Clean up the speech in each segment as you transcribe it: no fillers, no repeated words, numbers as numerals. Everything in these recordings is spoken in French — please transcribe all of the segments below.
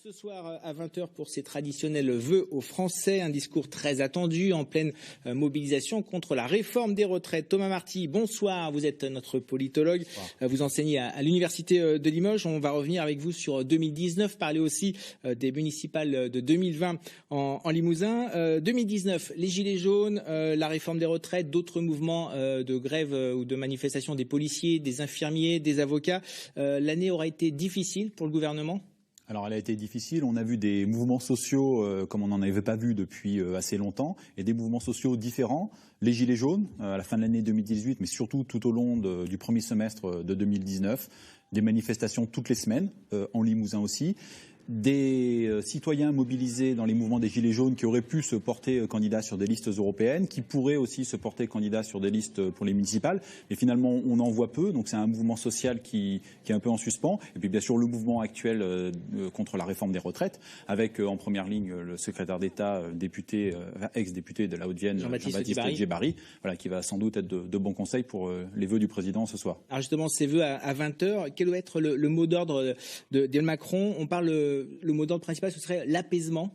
Ce soir à 20h pour ses traditionnels vœux aux Français, un discours très attendu en pleine mobilisation contre la réforme des retraites. Thomas Marty, bonsoir, vous êtes notre politologue, vous enseignez à l'université de Limoges. On va revenir avec vous sur 2019, parler aussi des municipales de 2020 en Limousin. 2019, les gilets jaunes, la réforme des retraites, d'autres mouvements de grève ou de manifestation des policiers, des infirmiers, des avocats. L'année aura été difficile pour le gouvernement ? Alors elle a été difficile, on a vu des mouvements sociaux comme on n'en avait pas vu depuis assez longtemps, et des mouvements sociaux différents. Les gilets jaunes à la fin de l'année 2018, mais surtout tout au long du premier semestre de 2019, des manifestations toutes les semaines, en Limousin aussi. Des citoyens mobilisés dans les mouvements des Gilets jaunes qui auraient pu se porter candidats sur des listes européennes, qui pourraient aussi se porter candidats sur des listes pour les municipales. Mais finalement, on en voit peu. Donc c'est un mouvement social qui est un peu en suspens. Et puis bien sûr, le mouvement actuel contre la réforme des retraites, avec en première ligne le secrétaire d'État, ex-député de la Haute-Vienne, Jean-Baptiste Djebari, voilà, qui va sans doute être de bons conseils pour les vœux du président ce soir. Alors justement, ces vœux à 20h, quel doit être le mot d'ordre d'Emmanuel Macron ? On parle... Le mot d'ordre principal, ce serait l'apaisement.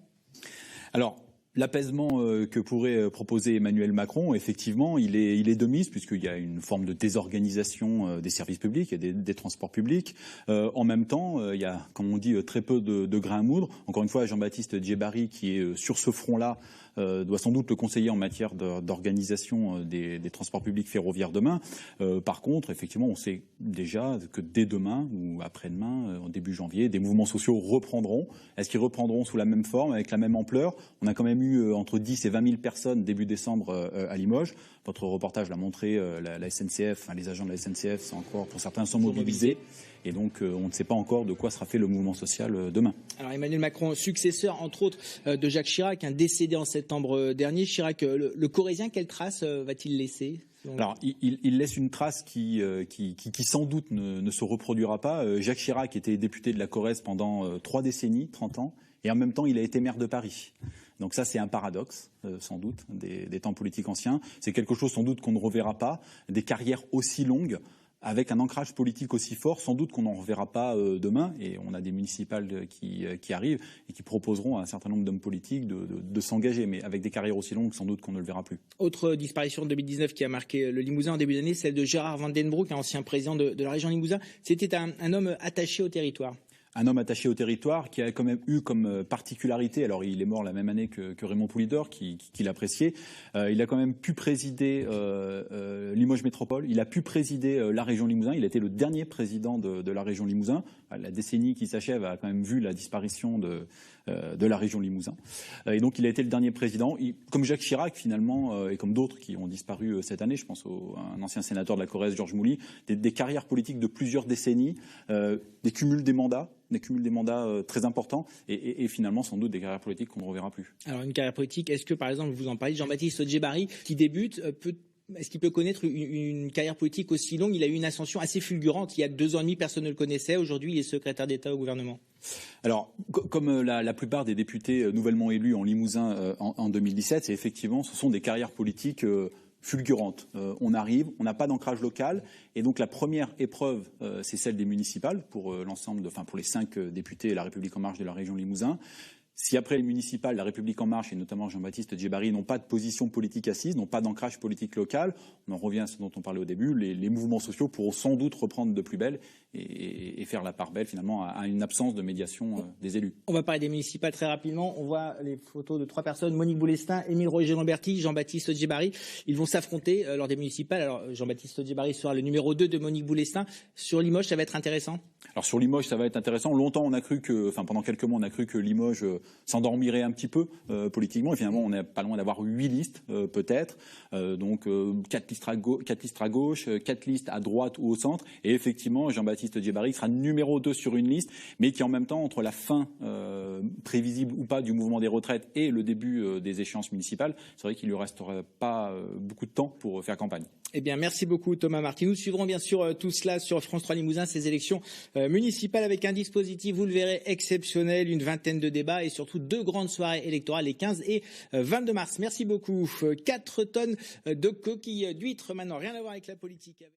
Alors, l'apaisement que pourrait proposer Emmanuel Macron, effectivement, il est de mise, puisqu'il y a une forme de désorganisation des services publics et des transports publics. En même temps, il y a, comme on dit, très peu de grains à moudre. Encore une fois, Jean-Baptiste Djebari, qui est sur ce front-là, doit sans doute le conseiller en matière d'organisation des transports publics ferroviaires demain. Par contre, effectivement, on sait déjà que dès demain ou après-demain, en début janvier, des mouvements sociaux reprendront. Est-ce qu'ils reprendront sous la même forme, avec la même ampleur ? On a quand même eu entre 10 et 20 000 personnes début décembre à Limoges. Votre reportage l'a montré, la SNCF, enfin, les agents de la SNCF sont encore, pour certains, sont mobilisés. Et donc, on ne sait pas encore de quoi sera fait le mouvement social demain. Alors, Emmanuel Macron, successeur, entre autres, de Jacques Chirac, décédé en septembre dernier. Chirac, le Corrézien, quelle trace va-t-il laisser ? Alors, il laisse une trace qui sans doute ne se reproduira pas. Jacques Chirac était député de la Corrèze pendant 3 décennies, 30 ans, et en même temps, il a été maire de Paris. Donc ça, c'est un paradoxe, sans doute, des temps politiques anciens. C'est quelque chose, sans doute, qu'on ne reverra pas. Des carrières aussi longues, avec un ancrage politique aussi fort, sans doute qu'on n'en reverra pas demain. Et on a des municipales qui arrivent et qui proposeront à un certain nombre d'hommes politiques de s'engager. Mais avec des carrières aussi longues, sans doute qu'on ne le verra plus. Autre disparition de 2019 qui a marqué le Limousin en début d'année, celle de Gérard Van Den Broek, ancien président de la région Limousin. C'était un homme attaché au territoire. Un homme attaché au territoire qui a quand même eu comme particularité, alors il est mort la même année que Raymond Poulidor, qui l'appréciait, il a quand même pu présider Limoges Métropole, il a pu présider la région Limousin, il a été le dernier président de la région Limousin. La décennie qui s'achève a quand même vu la disparition de la région Limousin. Et donc il a été le dernier président, comme Jacques Chirac finalement, et comme d'autres qui ont disparu cette année, je pense à un ancien sénateur de la Corrèze, Georges Mouly, des carrières politiques de plusieurs décennies, des cumuls des mandats très importants et finalement sans doute des carrières politiques qu'on ne reverra plus. Alors une carrière politique, est-ce que par exemple, vous en parlez, Jean-Baptiste Djebari qui débute, est-ce qu'il peut connaître une carrière politique aussi longue ? Il a eu une ascension assez fulgurante. Il y a 2 ans et demi, personne ne le connaissait. Aujourd'hui, il est secrétaire d'État au gouvernement. Alors, comme la plupart des députés nouvellement élus en Limousin en 2017, c'est effectivement, ce sont des carrières politiques fulgurante. On arrive, on n'a pas d'ancrage local, et donc la première épreuve, c'est celle des municipales pour pour les 5 députés La République En Marche de la région Limousin. Si après les municipales, La République En Marche et notamment Jean-Baptiste Djebari n'ont pas de position politique assise, n'ont pas d'ancrage politique local, on en revient à ce dont on parlait au début, les mouvements sociaux pourront sans doute reprendre de plus belle et faire la part belle finalement à une absence de médiation des élus. On va parler des municipales très rapidement. On voit les photos de 3 personnes, Monique Boulestin, Émile Roger-Lamberty, Jean-Baptiste Djebari. Ils vont s'affronter lors des municipales. Alors Jean-Baptiste Djebari sera le numéro 2 de Monique Boulestin. Sur Limoges, ça va être intéressant ? Alors sur Limoges, ça va être intéressant. Longtemps, pendant quelques mois, on a cru que Limoges s'endormirait un petit peu politiquement. Et finalement, on n'est pas loin d'avoir 8 listes, peut-être. Donc 4 listes à gauche, 4 listes à droite ou au centre. Et effectivement, Jean-Baptiste Djebari sera numéro 2 sur une liste, mais qui en même temps, entre la fin prévisible ou pas du mouvement des retraites et le début des échéances municipales, c'est vrai qu'il ne lui restera pas beaucoup de temps pour faire campagne. Eh bien, merci beaucoup Thomas Marty. Nous suivrons bien sûr tout cela sur France 3 Limousin, ces élections municipales avec un dispositif, vous le verrez, exceptionnel, une vingtaine de débats et surtout 2 grandes soirées électorales les 15 et 22 mars. Merci beaucoup. 4 tonnes de coquilles d'huîtres maintenant, rien à voir avec la politique.